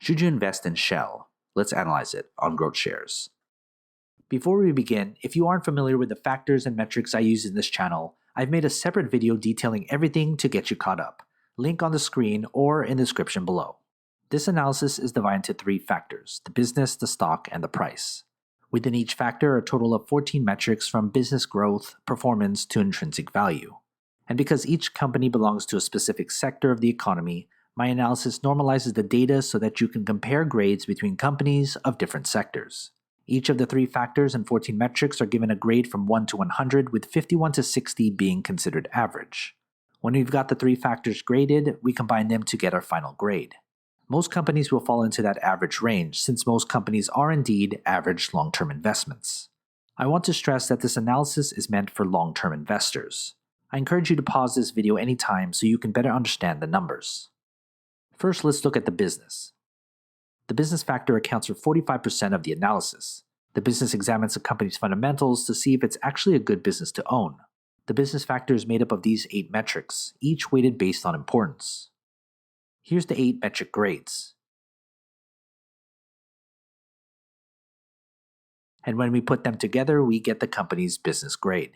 Should you invest in Shell? Let's analyze it on GrowthShares. Before we begin, if you aren't familiar with the factors and metrics I use in this channel, I've made a separate video detailing everything to get you caught up. Link on the screen or in the description below. This analysis is divided into 3 factors: the business, the stock, and the price. Within each factor are a total of 14 metrics from business growth, performance, to intrinsic value. And because each company belongs to a specific sector of the economy, my analysis normalizes the data so that you can compare grades between companies of different sectors. Each of the 3 factors and 14 metrics are given a grade from 1 to 100, with 51 to 60 being considered average. When we've got the 3 factors graded, we combine them to get our final grade. Most companies will fall into that average range, since most companies are indeed average long-term investments. I want to stress that this analysis is meant for long-term investors. I encourage you to pause this video anytime so you can better understand the numbers. First, let's look at the business. The business factor accounts for 45% of the analysis. The business examines a company's fundamentals to see if it's actually a good business to own. The business factor is made up of these 8 metrics, each weighted based on importance. Here's the 8 metric grades. And when we put them together, we get the company's business grade.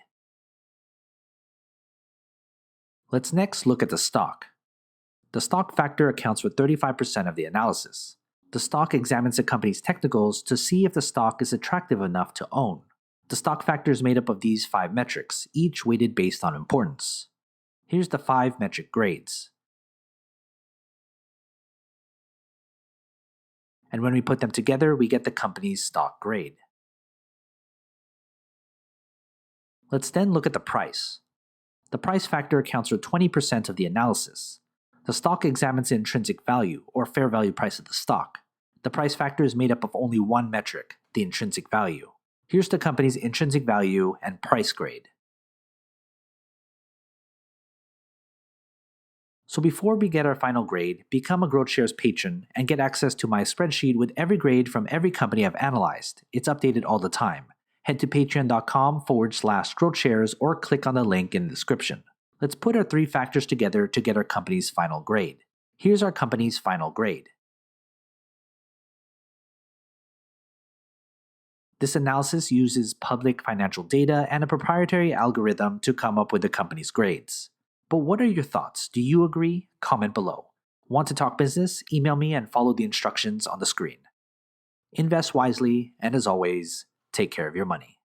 Let's next look at the stock. The stock factor accounts for 35% of the analysis. The stock examines a company's technicals to see if the stock is attractive enough to own. The stock factor is made up of these 5 metrics, each weighted based on importance. Here's the 5 metric grades. And when we put them together, we get the company's stock grade. Let's then look at the price. The price factor accounts for 20% of the analysis. The stock examines the intrinsic value, or fair value price of the stock. The price factor is made up of only 1 metric, the intrinsic value. Here's the company's intrinsic value and price grade. So before we get our final grade, become a GrowthShares patron and get access to my spreadsheet with every grade from every company I've analyzed. It's updated all the time. Head to patreon.com/GrowthShares or click on the link in the description. Let's put our 3 factors together to get our company's final grade. Here's our company's final grade. This analysis uses public financial data and a proprietary algorithm to come up with the company's grades. But what are your thoughts? Do you agree? Comment below. Want to talk business? Email me and follow the instructions on the screen. Invest wisely, and as always, take care of your money.